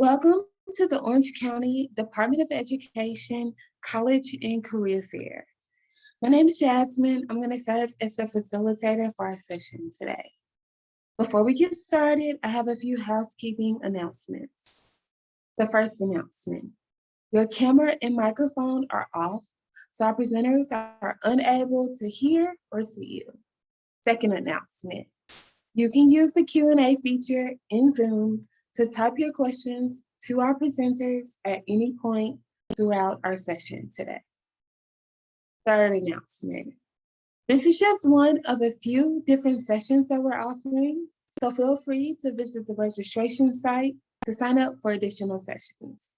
Welcome to the Orange County Department of Education College and Career Fair. My name is Jasmine. I'm going to serve as a facilitator for our session today. Before we get started, I have a few housekeeping announcements. The first announcement, your camera and microphone are off, so our presenters are unable to hear or see you. Second announcement, you can use the Q&A feature in Zoom to type your questions to our presenters at any point throughout our session today. Third announcement. This is just one of a few different sessions that we're offering, so feel free to visit the registration site to sign up for additional sessions.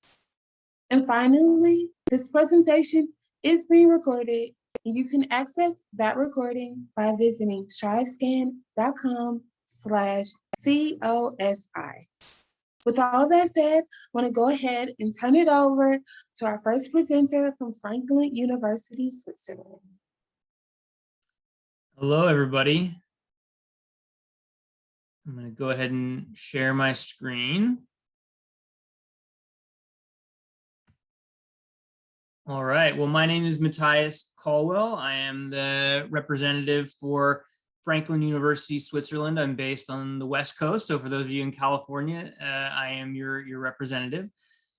And finally, this presentation is being recorded, and you can access that recording by visiting strivescan.com/COSI. With all that said, I want to go ahead and turn it over to our first presenter from Franklin University, Switzerland. Hello, everybody. I'm going to go ahead and share my screen. All right. Well, my name is Matthias Caldwell. I am the representative for Franklin University, Switzerland. I'm based on the West Coast. So for those of you in California, I am your representative.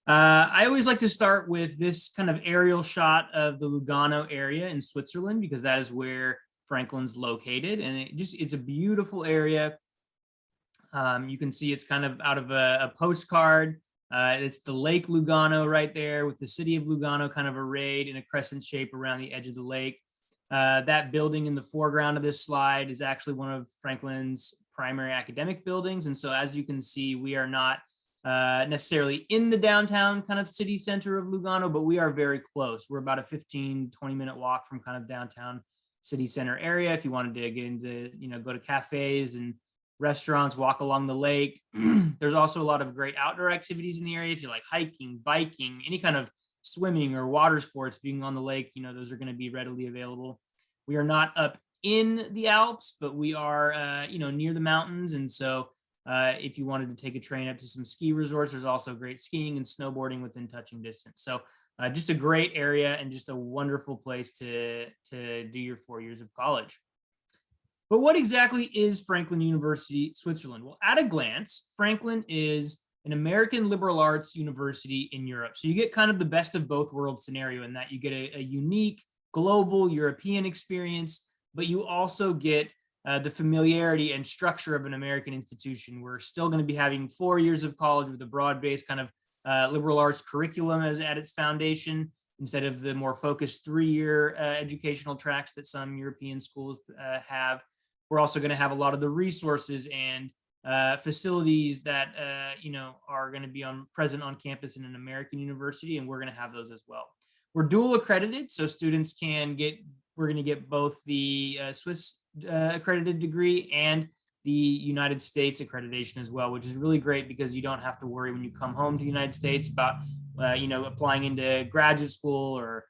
I always like to start with this kind of aerial shot of the Lugano area in Switzerland, because that is where Franklin's located. And it's a beautiful area. You can see it's kind of out of a postcard. It's the Lake Lugano right there, with the city of Lugano kind of arrayed in a crescent shape around the edge of the lake. That building in the foreground of this slide is actually one of Franklin's primary academic buildings. And so as you can see, we are not necessarily in the downtown kind of city center of Lugano, but we are very close. We're about a 15-20 minute walk from kind of downtown city center area. If you wanted to get into, go to cafes and restaurants, walk along the lake. There's also a lot of great outdoor activities in the area. If you like hiking, biking, any kind of swimming or water sports, being on the lake, those are going to be readily available. We are not up in the Alps, but we are, near the mountains. And so if you wanted to take a train up to some ski resorts, there's also great skiing and snowboarding within touching distance. So just a great area and just a wonderful place to do your 4 years of college. But what exactly is Franklin University, Switzerland? Well, at a glance, Franklin is an American liberal arts university in Europe. So you get kind of the best of both worlds scenario in that you get a unique global European experience, but you also get the familiarity and structure of an American institution. We're still going to be having 4 years of college with a broad-based kind of liberal arts curriculum as at its foundation, instead of the more focused 3-year educational tracks that some European schools have. We're also going to have a lot of the resources and facilities that are going to be present on campus in an American university, and we're going to have those as well. We're dual accredited, so students we're going to get both the Swiss accredited degree and the United States accreditation as well, which is really great because you don't have to worry when you come home to the United States about applying into graduate school or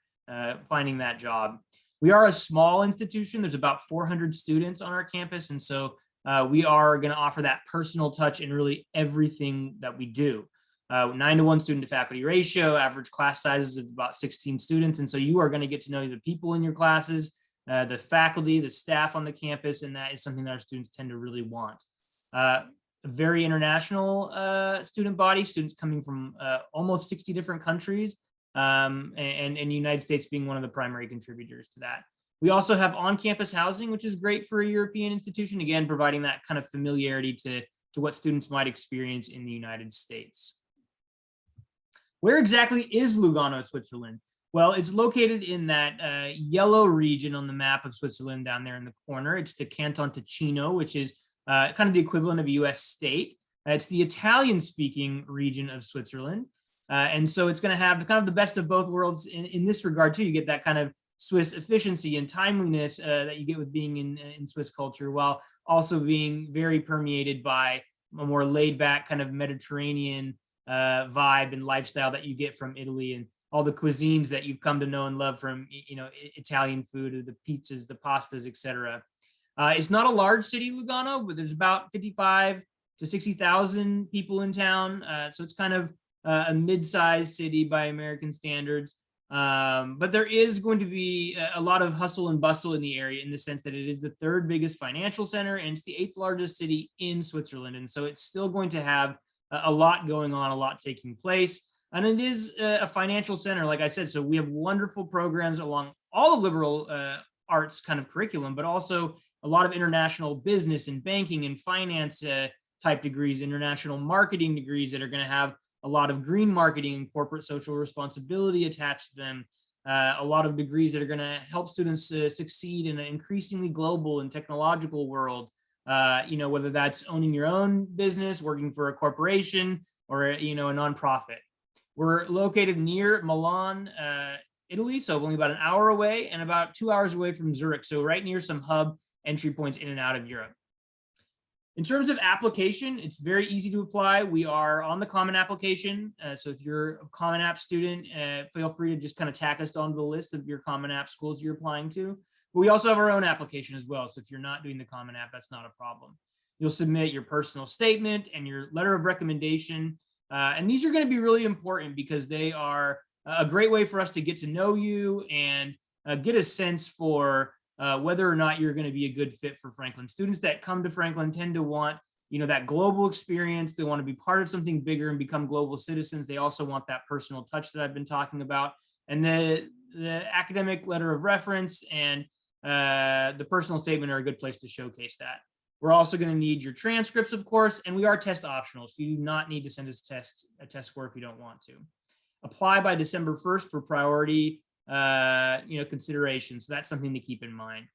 finding that job. We are a small institution. There's about 400 students on our campus. And so we are going to offer that personal touch in really everything that we do. 9-to-1 student to faculty ratio, average class sizes of about 16 students. And so you are going to get to know the people in your classes, the faculty, the staff on the campus, and that is something that our students tend to really want. A very international student body, students coming from almost 60 different countries. And the United States being one of the primary contributors to that. We also have on-campus housing, which is great for a European institution, again, providing that kind of familiarity to what students might experience in the United States. Where exactly is Lugano, Switzerland? Well, it's located in that yellow region on the map of Switzerland down there in the corner. It's the Canton Ticino, which is kind of the equivalent of a US state. It's the Italian-speaking region of Switzerland. And so it's going to have kind of the best of both worlds in this regard too. You get that kind of Swiss efficiency and timeliness that you get with being in Swiss culture, while also being very permeated by a more laid back kind of Mediterranean vibe and lifestyle that you get from Italy, and all the cuisines that you've come to know and love from, Italian food, or the pizzas, the pastas, etc. It's not a large city, Lugano, but there's about 55 to 60,000 people in town. So it's kind of a mid-sized city by American standards. But there is going to be a lot of hustle and bustle in the area, in the sense that it is the third biggest financial center and it's the 8th largest city in Switzerland. And so it's still going to have a lot going on, a lot taking place. And it is a financial center, like I said. So we have wonderful programs along all the liberal arts kind of curriculum, but also a lot of international business and banking and finance type degrees, international marketing degrees that are going to have a lot of green marketing and corporate social responsibility attached to them. A lot of degrees that are going to help students succeed in an increasingly global and technological world. Whether that's owning your own business, working for a corporation, or a nonprofit. We're located near Milan, Italy, so only about an hour away, and about 2 hours away from Zurich, so right near some hub entry points in and out of Europe. In terms of application, it's very easy to apply. We are on the Common Application. So if you're a Common App student, feel free to just kind of tack us onto the list of your Common App schools you're applying to. But we also have our own application as well. So if you're not doing the Common App, that's not a problem. You'll submit your personal statement and your letter of recommendation. And these are going to be really important because they are a great way for us to get to know you and get a sense for whether or not you're going to be a good fit for Franklin. Students that come to Franklin tend to want, that global experience. They want to be part of something bigger and become global citizens. They also want that personal touch that I've been talking about. And the academic letter of reference and the personal statement are a good place to showcase that. We're also going to need your transcripts, of course, and we are test optional. So you do not need to send us a test score if you don't want to. Apply by December 1st for priority consideration. So that's something to keep in mind.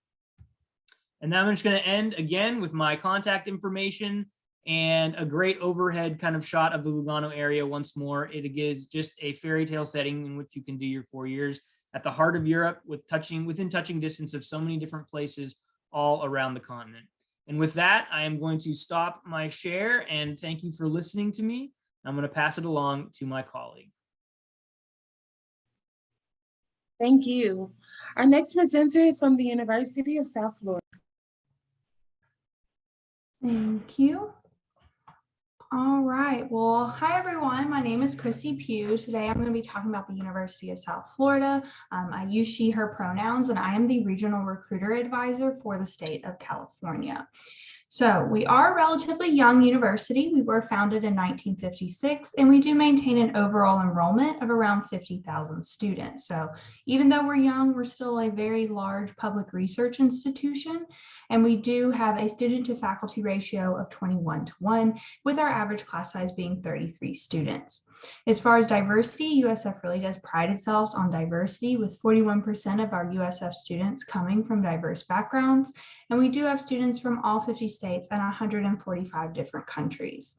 And now I'm just going to end again with my contact information and a great overhead kind of shot of the Lugano area once more. It is just a fairy tale setting in which you can do your 4 years at the heart of Europe within touching distance of so many different places all around the continent. And with that, I am going to stop my share and thank you for listening to me. I'm going to pass it along to my colleague. Thank you. Our next presenter is from the University of South Florida. Thank you. All right. Well, hi, everyone. My name is Chrissy Pugh. Today, I'm going to be talking about the University of South Florida. I use she, her pronouns, and I am the regional recruiter advisor for the state of California. So we are a relatively young university. We were founded in 1956, and we do maintain an overall enrollment of around 50,000 students. So even though we're young, we're still a very large public research institution, and we do have a student to faculty ratio of 21:1, with our average class size being 33 students. As far as diversity, USF really does pride itself on diversity, with 41% of our USF students coming from diverse backgrounds, and we do have students from all 50 states and 145 different countries.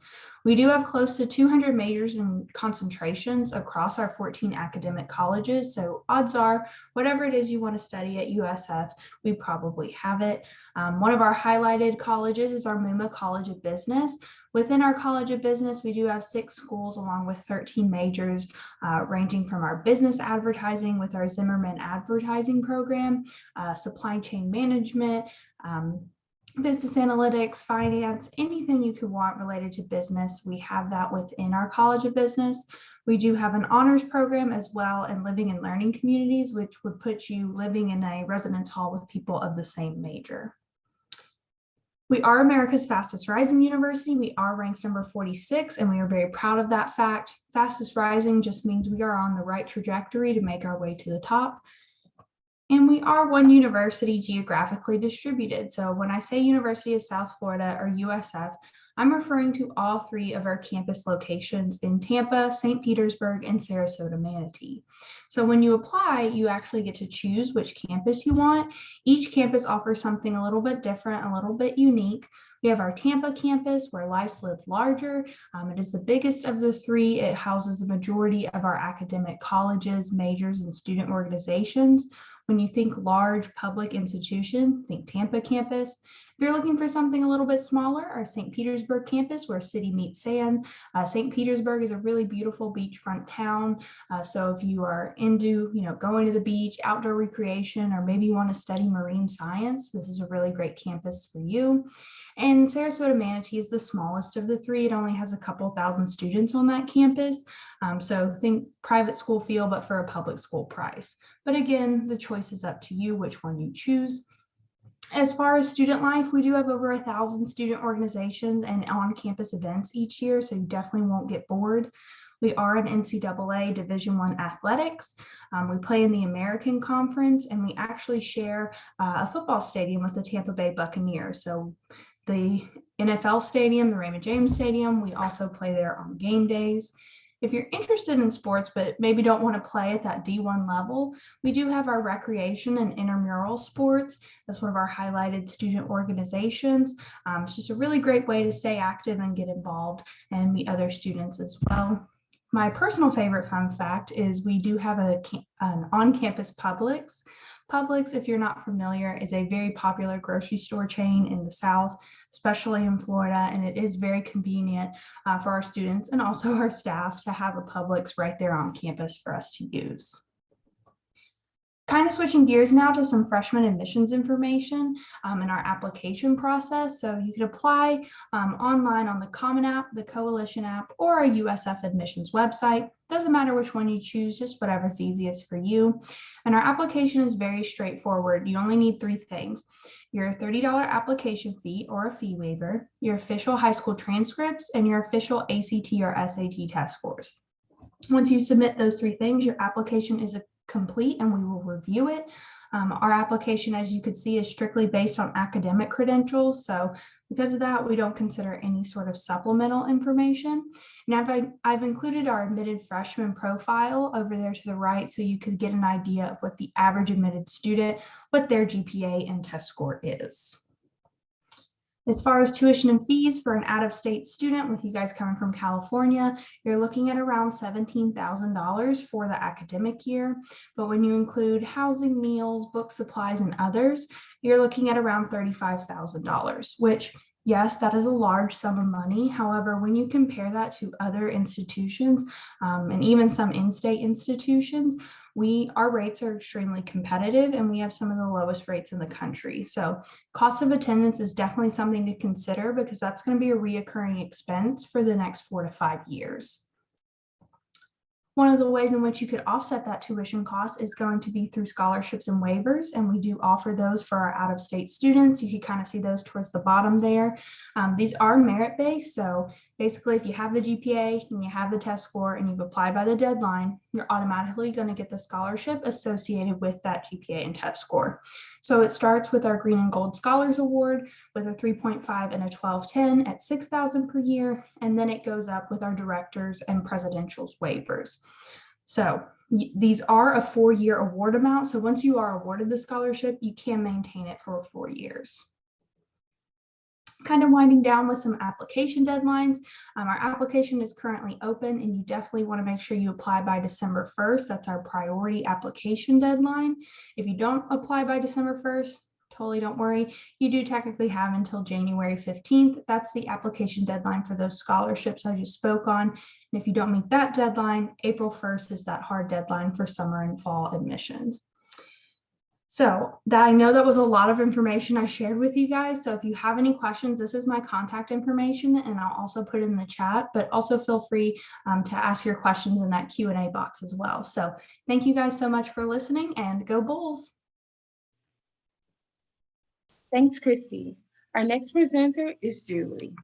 We do have close to 200 majors and concentrations across our 14 academic colleges. So odds are, whatever it is you want to study at USF, we probably have it. One of our highlighted colleges is our MUMA College of Business. Within our College of Business, we do have 6 schools along with 13 majors, ranging from our business advertising with our Zimmerman advertising program, supply chain management, business analytics, finance, anything you could want related to business. We have that within our College of Business. We do have an honors program as well, and living and learning communities, which would put you living in a residence hall with people of the same major. We are America's fastest rising university. We are ranked number 46, and we are very proud of that fact. Fastest rising just means we are on the right trajectory to make our way to the top. And we are one university geographically distributed. So when I say University of South Florida or USF, I'm referring to all 3 of our campus locations in Tampa, St. Petersburg, and Sarasota, Manatee. So when you apply, you actually get to choose which campus you want. Each campus offers something a little bit different, a little bit unique. We have our Tampa campus where lives live larger. It is the biggest of the 3. It houses the majority of our academic colleges, majors, and student organizations. When you think large public institution, think Tampa campus. you're looking for something a little bit smaller, our St. Petersburg campus, where city meets sand. St. Petersburg is a really beautiful beachfront town. So if you are into, going to the beach, outdoor recreation, or maybe you want to study marine science, this is a really great campus for you. And Sarasota Manatee is the smallest of the three. It only has a couple thousand students on that campus. So think private school feel, but for a public school price. But again, the choice is up to you which one you choose. As far as student life, we do have over 1,000 student organizations and on-campus events each year, so you definitely won't get bored. We are an NCAA Division I athletics. We play in the American Conference, and we actually share a football stadium with the Tampa Bay Buccaneers. So the NFL stadium, the Raymond James Stadium, we also play there on game days. If you're interested in sports, but maybe don't want to play at that D1 level, we do have our recreation and intramural sports. That's one of our highlighted student organizations. It's just a really great way to stay active and get involved and meet other students as well. My personal favorite fun fact is we do have an on-campus Publix. Publix, if you're not familiar, is a very popular grocery store chain in the South, especially in Florida, and it is very convenient for our students and also our staff to have a Publix right there on campus for us to use. Kind of switching gears now to some freshman admissions information in our application process. So you can apply online on the Common App, the Coalition app, or our USF admissions website. Doesn't matter which one you choose, just whatever's easiest for you. And our application is very straightforward. You only need 3 things: your $30 application fee or a fee waiver, your official high school transcripts, and your official ACT or SAT test scores. Once you submit those 3 things, your application is complete and we will review it. Our application, as you could see, is strictly based on academic credentials. So because of that, we don't consider any sort of supplemental information. Now I've included our admitted freshman profile over there to the right, so you could get an idea of what the average admitted student, what their GPA and test score is. As far as tuition and fees for an out-of-state student, with you guys coming from California, you're looking at around $17,000 for the academic year. But when you include housing, meals, book supplies, and others, you're looking at around $35,000, which, yes, that is a large sum of money. However, when you compare that to other institutions and even some in-state institutions, our rates are extremely competitive and we have some of the lowest rates in the country. So cost of attendance is definitely something to consider because that's going to be a reoccurring expense for the next 4 to 5 years. One of the ways in which you could offset that tuition cost is going to be through scholarships and waivers, and we do offer those for our out-of-state students. You can kind of see those towards the bottom there. These are merit-based, so basically if you have the GPA and you have the test score and you've applied by the deadline, you're automatically going to get the scholarship associated with that GPA and test score. So it starts with our Green and Gold Scholars Award with a 3.5 and a 1210 at $6,000 per year, and then it goes up with our directors and presidential's waivers. So these are a 4-year award amount. So once you are awarded the scholarship, you can maintain it for 4 years. Kind of winding down with some application deadlines. Our application is currently open and you definitely want to make sure you apply by December 1st. That's our priority application deadline. If you don't apply by December 1st, totally don't worry. You do technically have until January 15th. That's the application deadline for those scholarships I just spoke on. And if you don't meet that deadline, April 1st is that hard deadline for summer and fall admissions. So I know that was a lot of information I shared with you guys. So if you have any questions, this is my contact information and I'll also put it in the chat, but also feel free to ask your questions in that Q&A box as well. So thank you guys so much for listening and go Bulls. Thanks, Chrissy. Our next presenter is Julie.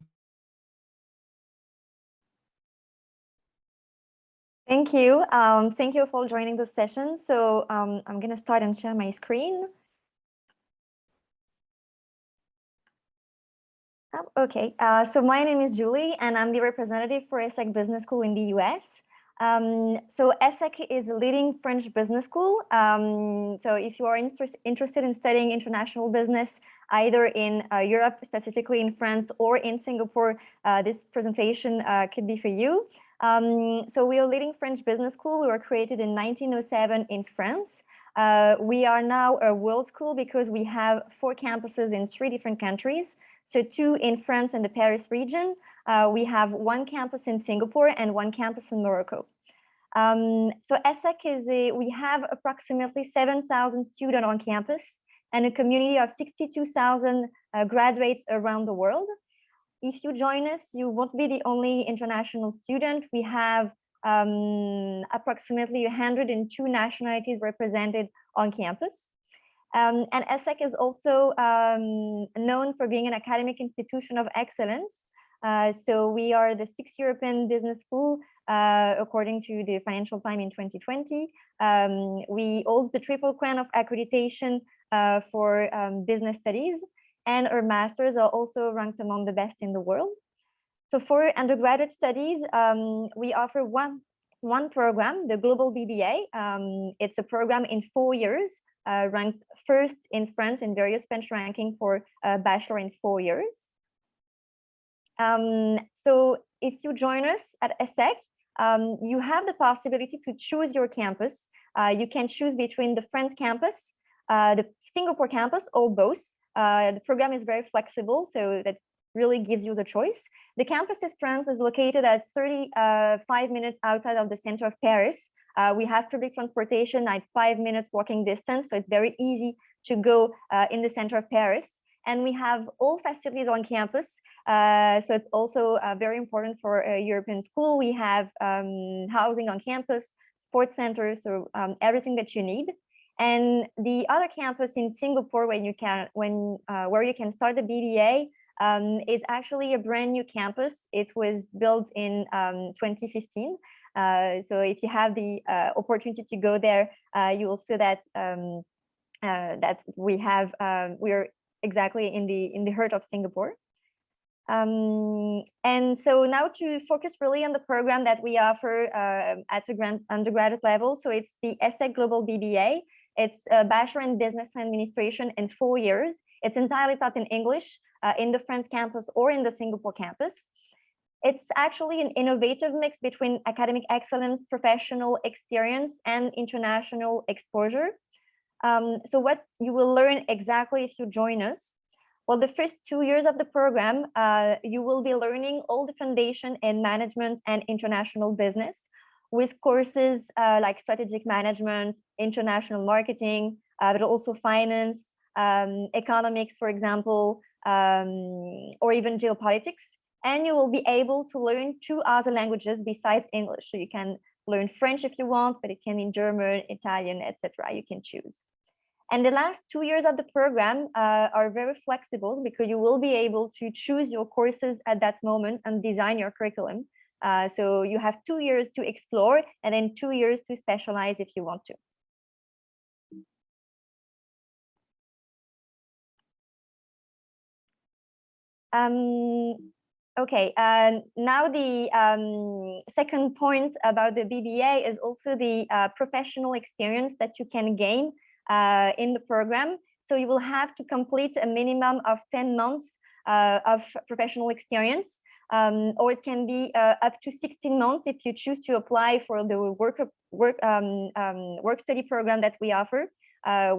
Thank you. Thank you for joining the session. So I'm going to start and share my screen. Okay, so my name is Julie and I'm the representative for Essec Business School in the US. So Essec is a leading French business school. So if you are interested in studying international business, either in Europe, specifically in France, or in Singapore, this presentation could be for you. So we are a leading French business school. We were created in 1907 in France. We are now a world school because we have 4 campuses in 3 different countries. So 2 in France and the Paris region. We have 1 campus in Singapore and 1 campus in Morocco. So Essec we have approximately 7,000 students on campus and a community of 62,000 graduates around the world. If you join us, you won't be the only international student. We have approximately 102 nationalities represented on campus. And Essec is also known for being an academic institution of excellence. So we are the 6th European business school, according to the Financial Times in 2020. We hold the triple crown of accreditation for business studies, and our masters are also ranked among the best in the world. So for undergraduate studies, we offer one program, the Global BBA. It's a program in 4 years, ranked first in France in various French ranking for a bachelor in 4 years. So if you join us at Essec, you have the possibility to choose your campus. You can choose between the France campus, the Singapore campus, or both. The program is very flexible, so that really gives you the choice. The campus in France is located at 35 minutes outside of the center of Paris. We have public transportation at 5 minutes walking distance, so it's very easy to go in the center of Paris. And we have all facilities on campus, so it's also very important for a European school. We have housing on campus, sports centers, so everything that you need. And the other campus in Singapore, where you can start the BBA, is actually a brand new campus. It was built in 2015. So if you have the opportunity to go there, you will see that that we are exactly in the heart of Singapore. And so now to focus really on the program that we offer at the undergraduate level. So it's the Essec Global BBA. It's a Bachelor in Business Administration in 4 years. It's entirely taught in English in the France campus or in the Singapore campus. It's actually an innovative mix between academic excellence, professional experience, and international exposure. So what you will learn exactly if you join us? Well, the first 2 years of the program, you will be learning all the foundation in management and international business, with courses like strategic management, international marketing, but also finance, economics, for example, or even geopolitics. And you will be able to learn 2 other languages besides English. So you can learn French if you want, but it can be German, Italian, etc. You can choose. And the last 2 years of the program are very flexible because you will be able to choose your courses at that moment and design your curriculum. So you have 2 years to explore and then 2 years to specialize if you want to. Okay, now the second point about the BBA is also the professional experience that you can gain in the program. So you will have to complete a minimum of 10 months of professional experience, or it can be up to 16 months if you choose to apply for the work study program that we offer,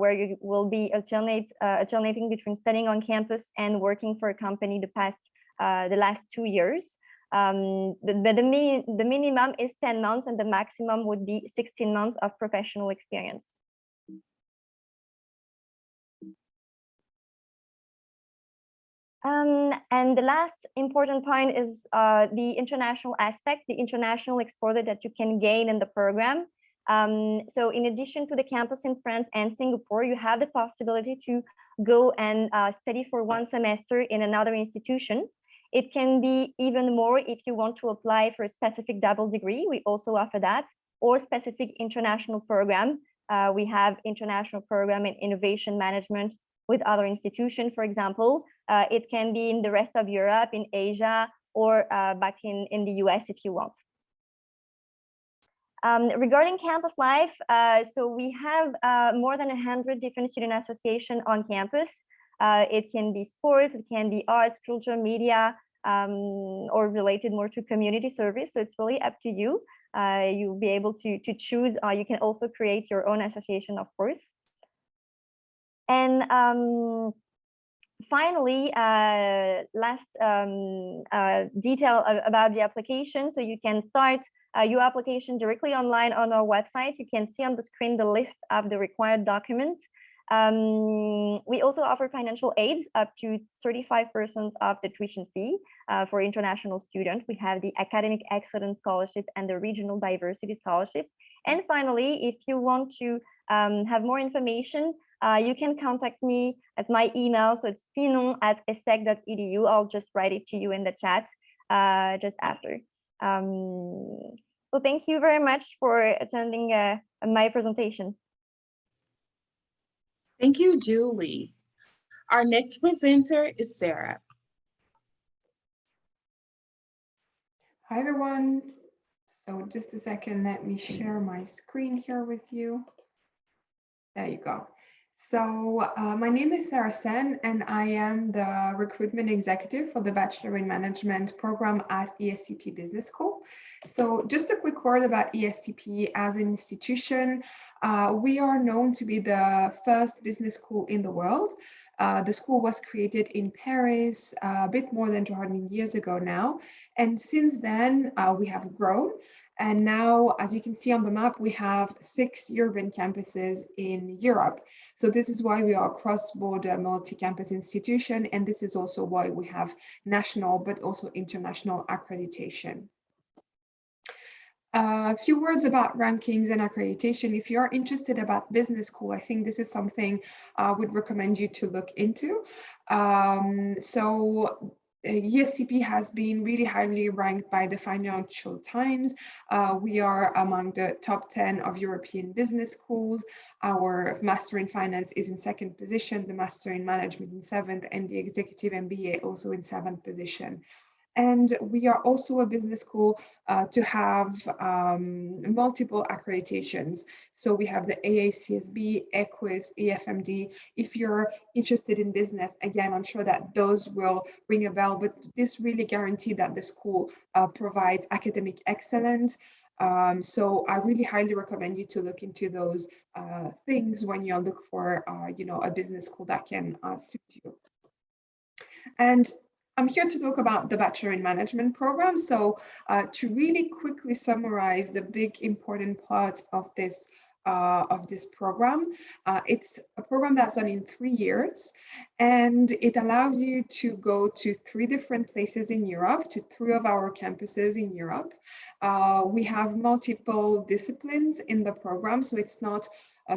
where you will be alternating between studying on campus and working for a company the last 2 years. The minimum is 10 months and the maximum would be 16 months of professional experience. And the last important point is the international aspect, the international exposure that you can gain in the program. So in addition to the campus in France and Singapore, you have the possibility to go and study for 1 semester in another institution. It can be even more if you want to apply for a specific double degree. We also offer that, or specific international program. We have international program in innovation management with other institutions, for example. It can be in the rest of Europe, in Asia, or back in the US if you want. Regarding campus life, so we have more than 100 different student associations on campus. It can be sports, it can be arts, culture, media, or related more to community service. So it's really up to you. you'll be able to choose. You can also create your own association, of course. And finally, last detail about the application. So you can start your application directly online on our website. You can see on the screen the list of the required documents. We also offer financial aids up to 35% of the tuition fee for international students. We have the Academic Excellence Scholarship and the Regional Diversity Scholarship. And finally, if you want to have more information, you can contact me at my email. So it's pinon@essec.edu. I'll just write it to you in the chat just after. So thank you very much for attending my presentation. Thank you, Julie. Our next presenter is Sarah. Hi, everyone. So just a second, let me share my screen here with you. There you go. So my name is Sarah Sen, and I am the recruitment executive for the Bachelor in Management program at ESCP Business School. So just a quick word about ESCP as an institution. We are known to be the first business school in the world. The school was created in Paris a bit more than 200 years ago now. And since then, we have grown. And now, as you can see on the map, we have 6 urban campuses in Europe. So this is why we are a cross-border multi-campus institution. And this is also why we have national, but also international accreditation. A few words about rankings and accreditation. If you're interested about business school, I think this is something I would recommend you to look into. ESCP has been really highly ranked by the Financial Times. We are among the top 10 of European business schools. Our Master in Finance is in 2nd position, the Master in Management in 7th, and the Executive MBA also in 7th position. And we are also a business school to have multiple accreditations. So we have the AACSB, EQUIS, EFMD. If you're interested in business, again, I'm sure that those will ring a bell, but this really guarantees that the school provides academic excellence. So I really highly recommend you to look into those things when you look for, a business school that can suit you. And I'm here to talk about the Bachelor in Management program. So to really quickly summarize the big important parts of this program, it's a program that's done in 3 years, and it allows you to go to 3 different places in Europe, to 3 of our campuses in Europe. We have multiple disciplines in the program, so it's not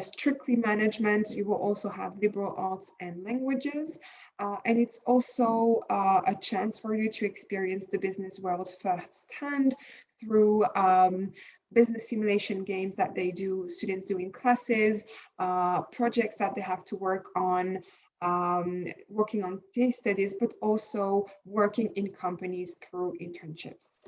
strictly management. You will also have liberal arts and languages. And it's also a chance for you to experience the business world firsthand through business simulation games that students do in classes, projects that they have to work on, working on case studies, but also working in companies through internships.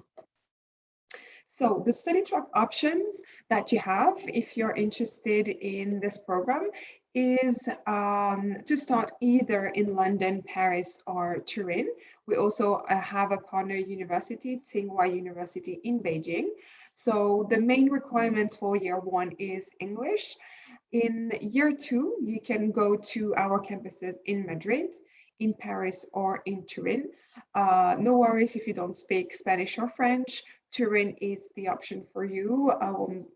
So the study track options that you have if you're interested in this program is to start either in London, Paris, or Turin. We also have a partner university, Tsinghua University in Beijing. So the main requirements for year 1 is English. In year 2, you can go to our campuses in Madrid, in Paris, or in Turin. No worries if you don't speak Spanish or French. Turin is the option for you.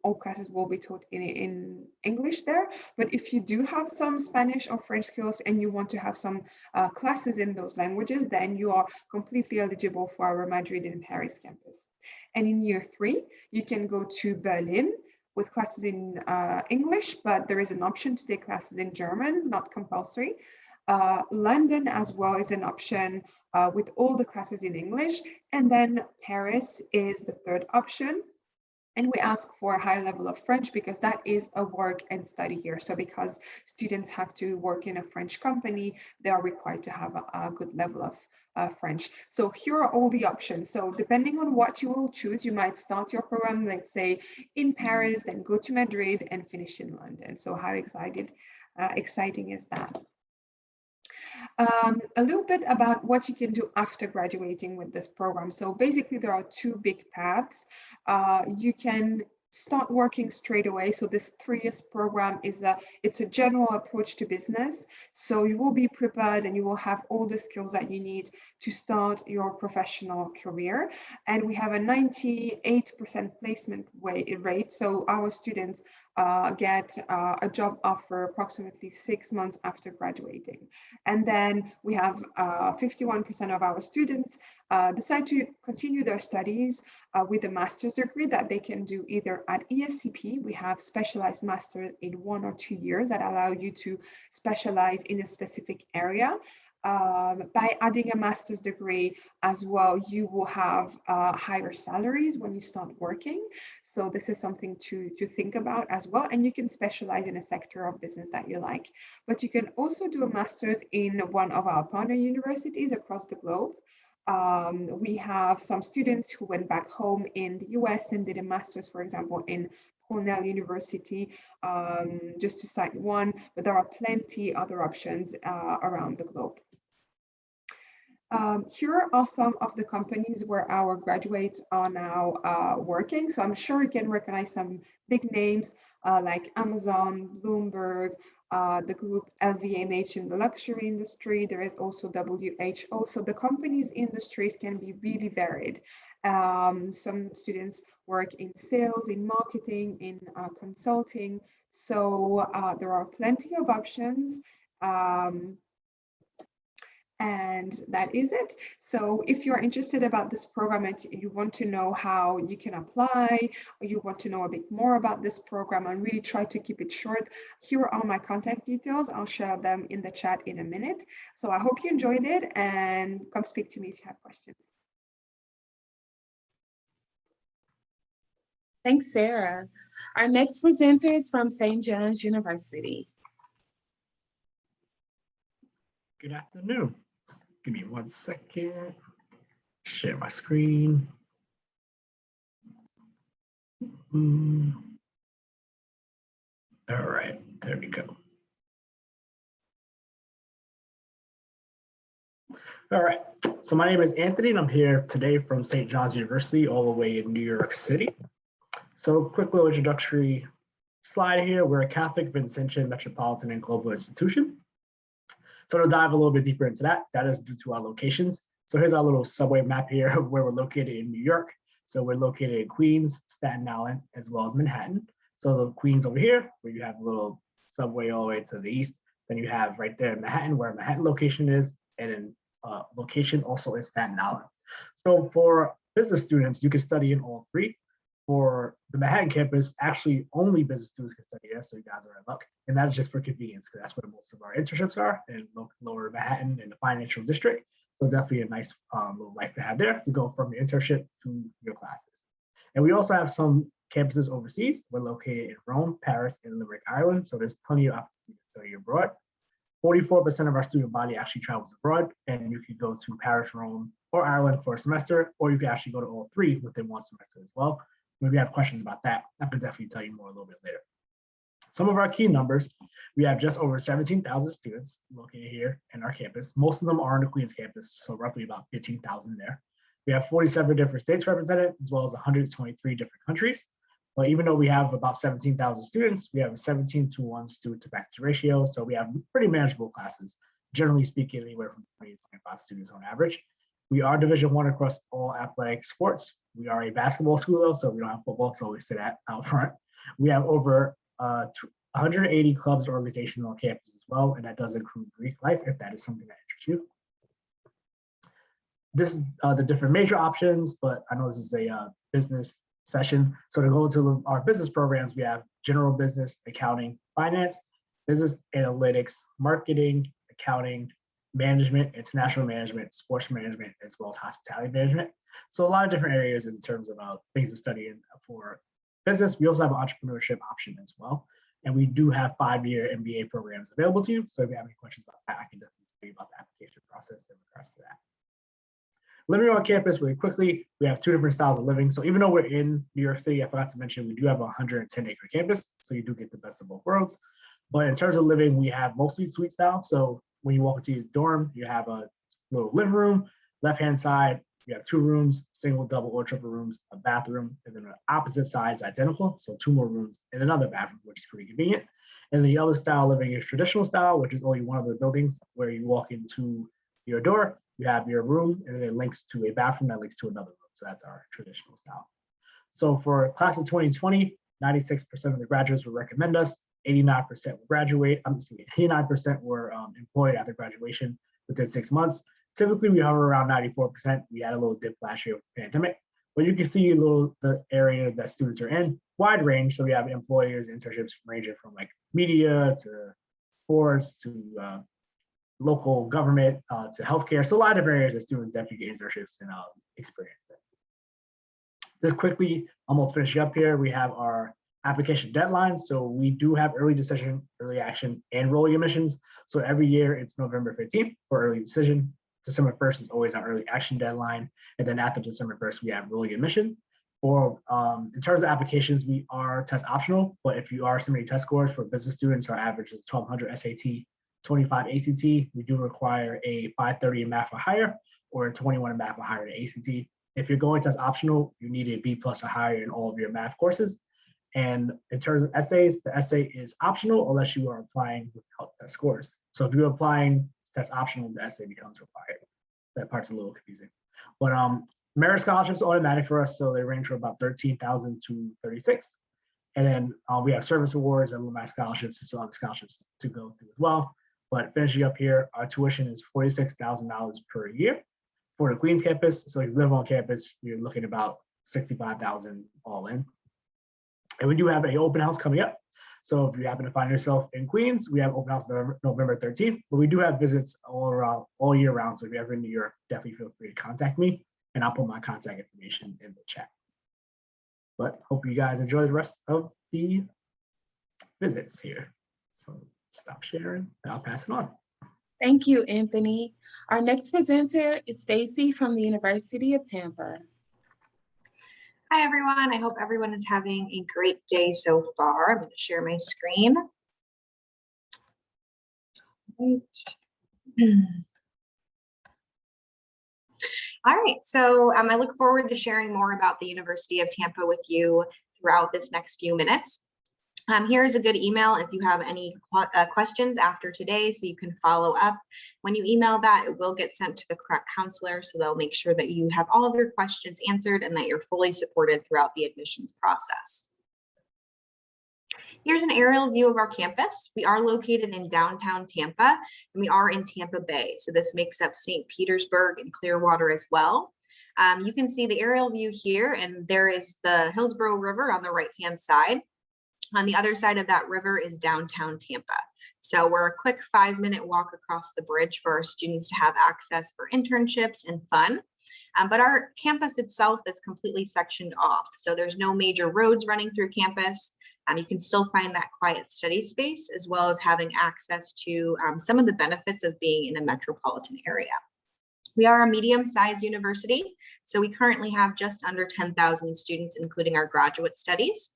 All classes will be taught in English there. But if you do have some Spanish or French skills and you want to have some classes in those languages, then you are completely eligible for our Madrid and Paris campus. And in year 3, you can go to Berlin with classes in English, but there is an option to take classes in German, not compulsory. London as well is an option with all the classes in English. And then Paris is the 3rd option. And we ask for a high level of French because that is a work and study here. So because students have to work in a French company, they are required to have a good level of French. So here are all the options. So depending on what you will choose, you might start your program, let's say in Paris, then go to Madrid and finish in London. So how exciting is that? A little bit about what you can do after graduating with this program. So basically there are two big paths. You can start working straight away. So this 3 years program it's a general approach to business. So you will be prepared and you will have all the skills that you need to start your professional career. And we have a 98% placement rate. So our students get a job offer approximately 6 months after graduating. And then we have 51% of our students decide to continue their studies with a master's degree that they can do either at ESCP. We have specialized masters in 1 or 2 years that allow you to specialize in a specific area. By adding a master's degree as well, you will have higher salaries when you start working. So this is something to think about as well. And you can specialize in a sector of business that you like. But you can also do a master's in one of our partner universities across the globe. We have some students who went back home in the US and did a master's, for example, in Cornell University, just to cite one, but there are plenty other options around the globe. Here are some of the companies where our graduates are now working. So I'm sure you can recognize some big names like Amazon, Bloomberg, the group LVMH in the luxury industry. There is also WHO. So the companies' industries can be really varied. Some students work in sales, in marketing, in consulting. So there are plenty of options. And that is it. So if you're interested about this program and you want to know how you can apply, or you want to know a bit more about this program and really try to keep it short, here are my contact details. I'll share them in the chat in a minute. So I hope you enjoyed it and come speak to me if you have questions. Thanks, Sarah. Our next presenter is from St. John's University. Good afternoon. Give me 1 second. Share my screen. All right, there we go. All right, so my name is Anthony and I'm here today from St. John's University all the way in New York City. So quick little introductory slide here. We're a Catholic, Vincentian, metropolitan, and global institution. So to dive a little bit deeper into that, that is due to our locations. So here's our little subway map here of where we're located in New York. So we're located in Queens, Staten Island, as well as Manhattan. So the Queens over here, where you have a little subway all the way to the east. Then you have right there in Manhattan, where Manhattan location is, and then location also in Staten Island. So for business students, you can study in all three. For the Manhattan campus, actually only business students can study there, so you guys are in luck. And that's just for convenience, because that's where most of our internships are in lower Manhattan in the financial district. So definitely a nice little life to have there to go from your internship to your classes. And we also have some campuses overseas. We're located in Rome, Paris, and Limerick, Ireland. So there's plenty of opportunity to study abroad. 44% of our student body actually travels abroad, and you can go to Paris, Rome, or Ireland for a semester, or you can actually go to all three within one semester as well. If you have questions about that, I can definitely tell you more a little bit later. Some of our key numbers, we have just over 17,000 students located here in our campus. Most of them are on the Queens campus, so roughly about 15,000 there. We have 47 different states represented, as well as 123 different countries. But even though we have about 17,000 students, we have a 17-to-1 student-to-faculty ratio, so we have pretty manageable classes. Generally speaking, anywhere from 20 to 25 students on average. We are Division I across all athletic sports. We are a basketball school though, so we don't have football, so we sit out front. We have over 180 clubs or organizations on campus as well, and that does include Greek life if that is something that interests you. This is the different major options, but I know this is a business session. So to go into our business programs, we have general business, accounting, finance, business analytics, marketing, accounting, management, international management, sports management, as well as hospitality management. So a lot of different areas in terms of things to study in for business. We also have an entrepreneurship option as well. And we do have 5-year MBA programs available to you. So if you have any questions about that, I can definitely tell you about the application process in regards to that. Living on campus really quickly, we have 2 different styles of living. So even though we're in New York City, I forgot to mention, we do have a 110-acre campus. So you do get the best of both worlds. But in terms of living, we have mostly suite style. So when you walk into your dorm, you have a little living room. Left-hand side, you have 2 rooms, single, double, or triple rooms, a bathroom, and then the opposite side is identical, so 2 more rooms and another bathroom, which is pretty convenient. And the other style living is traditional style, which is only one of the buildings where you walk into your door, you have your room, and then it links to a bathroom that links to another room. So that's our traditional style. So for class of 2020, 96% of the graduates would recommend us, 89% will graduate, 89% were employed after graduation within 6 months. Typically, we hover around 94%. We had a little dip last year with the pandemic, but you can see the areas that students are in, wide range. So we have employers, internships ranging from like media to sports to local government to healthcare. So a lot of different areas that students definitely get internships and experience it. Just quickly, almost finishing up here, we have our application deadline. So we do have early decision, early action, and rolling admissions. So every year it's November 15th for early decision. December 1st is always our early action deadline. And then after December 1st, we have rolling admission. Or in terms of applications, we are test optional, but if you are submitting test scores for business students, our average is 1200 SAT, 25 ACT. We do require a 530 in math or higher, or a 21 in math or higher to ACT. If you're going test optional, you need a B+ or higher in all of your math courses. And in terms of essays, the essay is optional unless you are applying without test scores. So if you're applying test optional, the essay becomes required. That part's a little confusing. But merit scholarships are automatic for us, so they range from about 13,000 to 36. And then we have service awards and alumni scholarships, and so other scholarships to go through as well. But finishing up here, our tuition is $46,000 per year for the Queens campus. So if you live on campus, you're looking about $65,000 all in. And we do have an open house coming up. So if you happen to find yourself in Queens, we have open house November 13th, but we do have visits all year round. So if you're ever in New York, definitely feel free to contact me, and I'll put my contact information in the chat. But hope you guys enjoy the rest of the visits here. So stop sharing and I'll pass it on. Thank you, Anthony. Our next presenter is Stacy from the University of Tampa. Hi, everyone. I hope everyone is having a great day so far. I'm going to share my screen. All right, so I look forward to sharing more about the University of Tampa with you throughout this next few minutes. Here is a good email if you have any questions after today, so you can follow up. When you email that, it will get sent to the correct counselor, so they'll make sure that you have all of your questions answered and that you're fully supported throughout the admissions process. Here's an aerial view of our campus. We are located in downtown Tampa, and we are in Tampa Bay. So this makes up St. Petersburg and Clearwater as well. You can see the aerial view here, and there is the Hillsborough River on the right-hand side. On the other side of that river is downtown Tampa. So we're a quick 5-minute walk across the bridge for our students to have access for internships and fun. But our campus itself is completely sectioned off. So there's no major roads running through campus. You can still find that quiet study space, as well as having access to some of the benefits of being in a metropolitan area. We are a medium-sized university, so we currently have just under 10,000 students, including our graduate studies.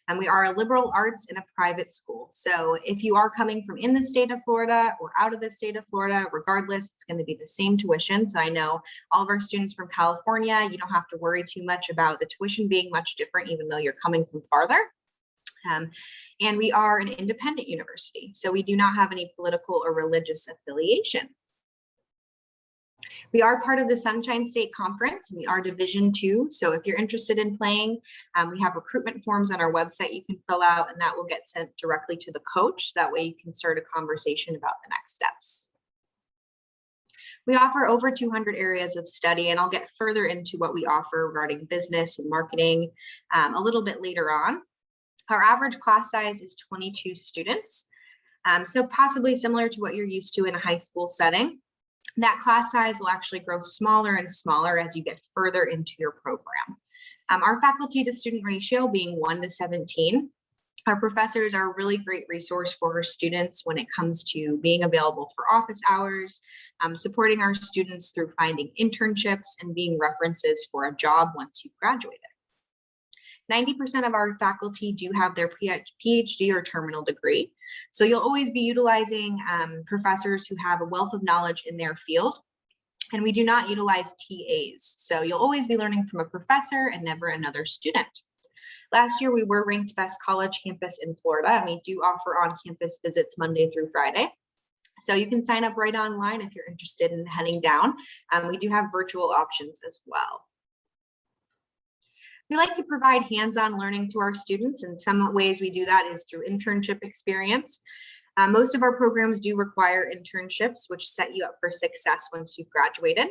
And we are a liberal arts and a private school. So if you are coming from in the state of Florida or out of the state of Florida, regardless, it's going to be the same tuition. So I know all of our students from California, you don't have to worry too much about the tuition being much different, even though you're coming from farther. And we are an independent university, so we do not have any political or religious affiliation. We are part of the Sunshine State Conference, and we are Division II. So if you're interested in playing, we have recruitment forms on our website you can fill out, and that will get sent directly to the coach. That way you can start a conversation about the next steps. We offer over 200 areas of study, and I'll get further into what we offer regarding business and marketing a little bit later on. Our average class size is 22 students, so possibly similar to what you're used to in a high school setting. That class size will actually grow smaller and smaller as you get further into your program. Our faculty to student ratio being 1:17. Our professors are a really great resource for our students when it comes to being available for office hours, supporting our students through finding internships, and being references for a job once you've graduated. 90% of our faculty do have their PhD or terminal degree. So you'll always be utilizing professors who have a wealth of knowledge in their field. And we do not utilize TAs. So you'll always be learning from a professor and never another student. Last year, we were ranked best college campus in Florida, and we do offer on-campus visits Monday through Friday. So you can sign up right online if you're interested in heading down. We do have virtual options as well. We like to provide hands-on learning to our students, and some ways we do that is through internship experience. Most of our programs do require internships, which set you up for success once you've graduated.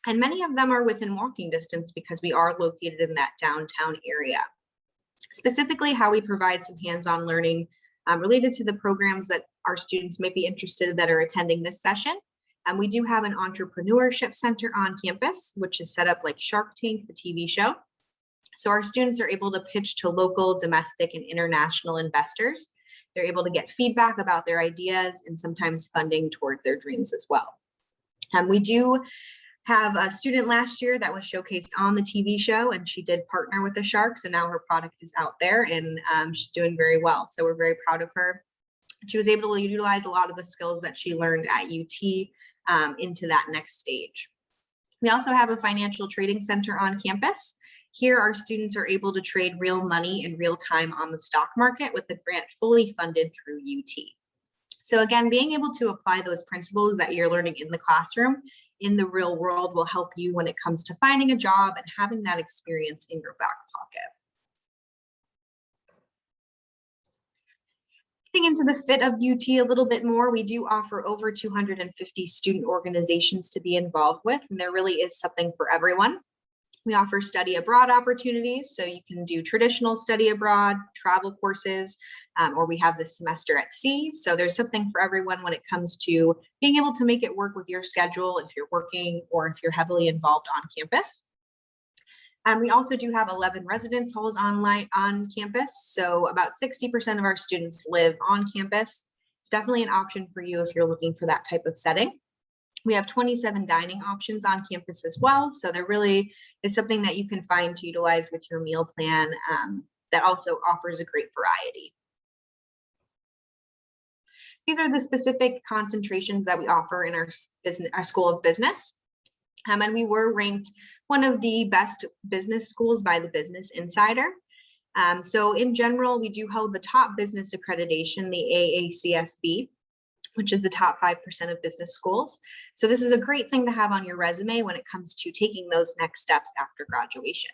And many of them are within walking distance because we are located in that downtown area. Specifically, how we provide some hands-on learning related to the programs that our students may be interested in that are attending this session. We do have an entrepreneurship center on campus, which is set up like Shark Tank, the TV show. So our students are able to pitch to local, domestic, and international investors. They're able to get feedback about their ideas and sometimes funding towards their dreams as well. We do have a student last year that was showcased on the TV show, and she did partner with the Shark. So now her product is out there, and she's doing very well. So we're very proud of her. She was able to utilize a lot of the skills that she learned at UT into that next stage. We also have a financial trading center on campus. Here, our students are able to trade real money in real time on the stock market with the grant fully funded through UT. So again, being able to apply those principles that you're learning in the classroom in the real world will help you when it comes to finding a job and having that experience in your back pocket. Getting into the fit of UT a little bit more, we do offer over 250 student organizations to be involved with, and there really is something for everyone. We offer study abroad opportunities, so you can do traditional study abroad, travel courses, or we have this semester at sea. So there's something for everyone when it comes to being able to make it work with your schedule if you're working or if you're heavily involved on campus. We also do have 11 residence halls on campus. So about 60% of our students live on campus. It's definitely an option for you if you're looking for that type of setting. We have 27 dining options on campus as well. So there really is something that you can find to utilize with your meal plan that also offers a great variety. These are the specific concentrations that we offer in our School of Business. And we were ranked one of the best business schools by the Business Insider. So in general, we do hold the top business accreditation, the AACSB, which is the top 5% of business schools. So this is a great thing to have on your resume when it comes to taking those next steps after graduation.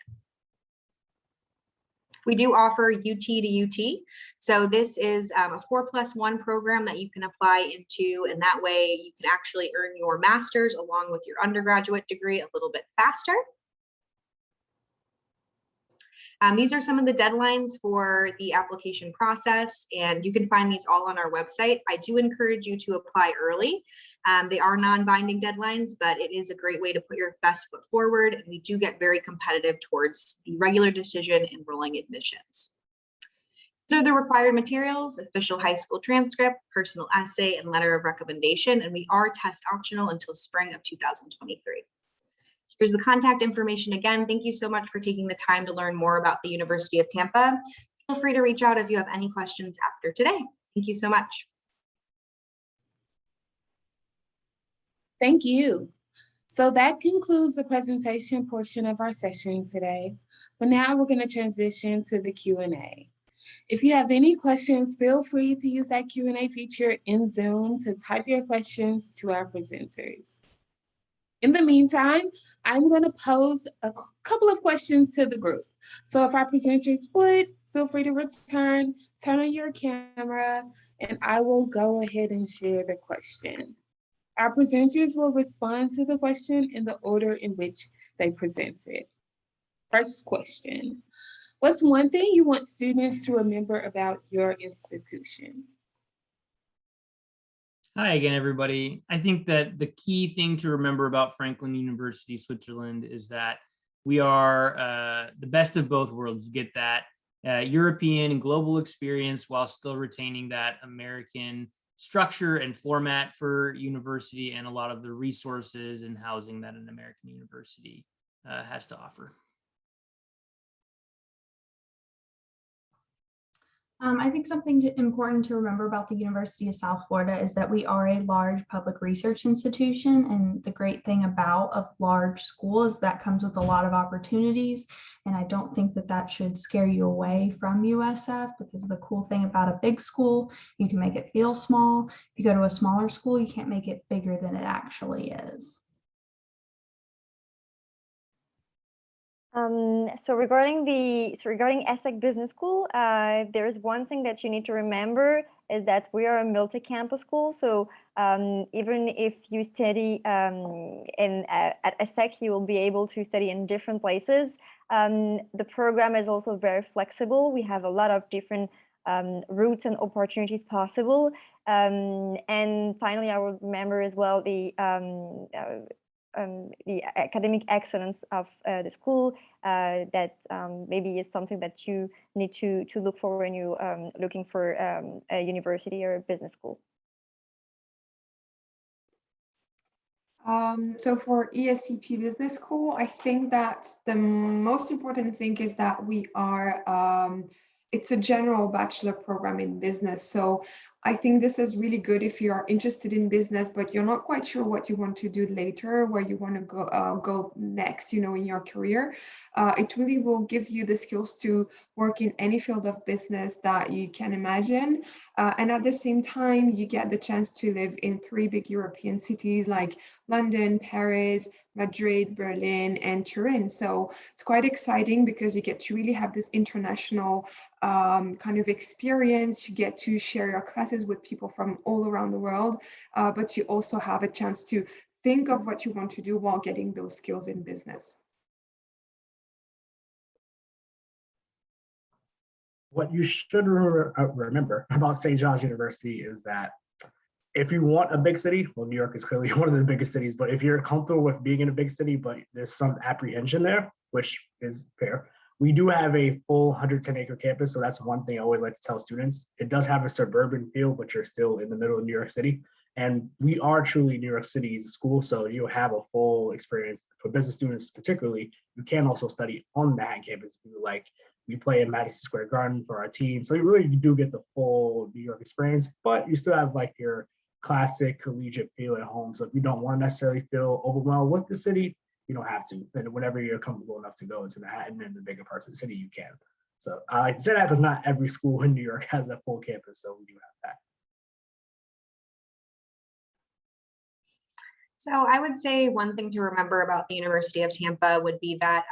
We do offer UT to UT. So this is a 4+1 program that you can apply into, and that way you can actually earn your master's along with your undergraduate degree a little bit faster. These are some of the deadlines for the application process, and you can find these all on our website. I do encourage you to apply early. They are non-binding deadlines, but it is a great way to put your best foot forward, and we do get very competitive towards the regular decision enrolling admissions. These are the required materials: official high school transcript, personal essay, and letter of recommendation, and we are test optional until spring of 2023. Here's the contact information again. Thank you so much for taking the time to learn more about the University of Tampa. Feel free to reach out if you have any questions after today. Thank you so much. Thank you. So that concludes the presentation portion of our session today. But now we're going to transition to the Q&A. If you have any questions, feel free to use that Q&A feature in Zoom to type your questions to our presenters. In the meantime, I'm going to pose a couple of questions to the group. So if our presenters would, feel free to turn on your camera, and I will go ahead and share the question. Our presenters will respond to the question in the order in which they presented. First question: what's one thing you want students to remember about your institution? Hi again, everybody. I think that the key thing to remember about Franklin University, Switzerland is that we are the best of both worlds. You get that European and global experience while still retaining that American structure and format for university and a lot of the resources and housing that an American university has to offer. I think something important to remember about the University of South Florida is that we are a large public research institution. And the great thing about a large school is that comes with a lot of opportunities. And I don't think that that should scare you away from USF, because the cool thing about a big school, you can make it feel small. If you go to a smaller school, you can't make it bigger than it actually is. So regarding Essec Business School, there is one thing that you need to remember is that we are a multi-campus school. So even if you study at Essec, you will be able to study in different places. The program is also very flexible. We have a lot of different routes and opportunities possible. And finally, I would remember as well the academic excellence of the school, that maybe is something that you need to look for when you're looking for a university or a business school. So for ESCP Business School, I think that the most important thing is that we are, it's a general bachelor program in business. So I think this is really good if you are interested in business, but you're not quite sure what you want to do later, where you want to go next, in your career. It really will give you the skills to work in any field of business that you can imagine. And at the same time, you get the chance to live in 3 big European cities like London, Paris, Madrid, Berlin, and Turin. So it's quite exciting because you get to really have this international kind of experience. You get to share your classes with people from all around the world, but you also have a chance to think of what you want to do while getting those skills in business. What you should remember about St. John's University is that if you want a big city, well, New York is clearly one of the biggest cities, but if you're comfortable with being in a big city, but there's some apprehension there, which is fair, we do have a full 110-acre campus. So that's one thing I always like to tell students. It does have a suburban feel, but you're still in the middle of New York City. And we are truly New York City's school. So you have a full experience. For business students particularly, you can also study on Manhattan campus if you like. We play in Madison Square Garden for our team. So you really do get the full New York experience, but you still have like your classic collegiate feel at home. So if you don't want to necessarily feel overwhelmed with the city, you don't have to. And whenever you're comfortable enough to go into Manhattan and the bigger parts of the city, you can. So I like to say that because not every school in New York has a full campus, so we do have that. So I would say one thing to remember about the University of Tampa would be that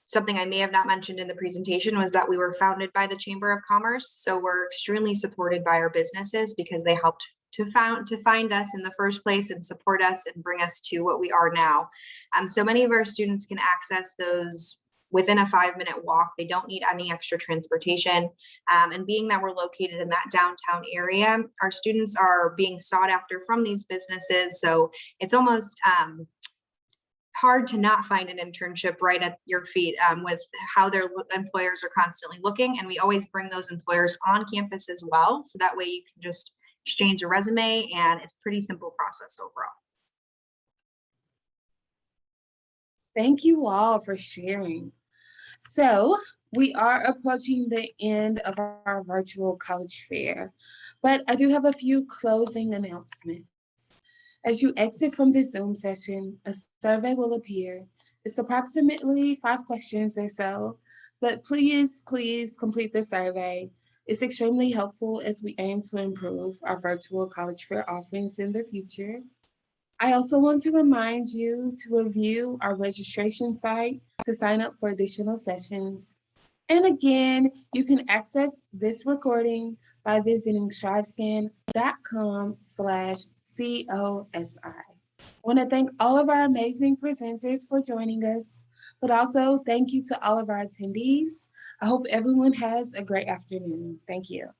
something I may have not mentioned in the presentation was that we were founded by the Chamber of Commerce. So we're extremely supported by our businesses because they helped to find us in the first place and support us and bring us to what we are now. So many of our students can access those within a 5-minute walk. They don't need any extra transportation. And being that we're located in that downtown area, our students are being sought after from these businesses. So it's almost hard to not find an internship right at your feet with how their employers are constantly looking. And we always bring those employers on campus as well. So that way you can just exchange a resume, and it's a pretty simple process overall. Thank you all for sharing. So we are approaching the end of our virtual college fair, but I do have a few closing announcements. As you exit from this Zoom session, a survey will appear. It's approximately 5 questions or so, but please complete the survey. It's extremely helpful as we aim to improve our virtual college fair offerings in the future. I also want to remind you to review our registration site to sign up for additional sessions. And again, you can access this recording by visiting strivescan.com/COSI. I want to thank all of our amazing presenters for joining us, but also thank you to all of our attendees. I hope everyone has a great afternoon. Thank you.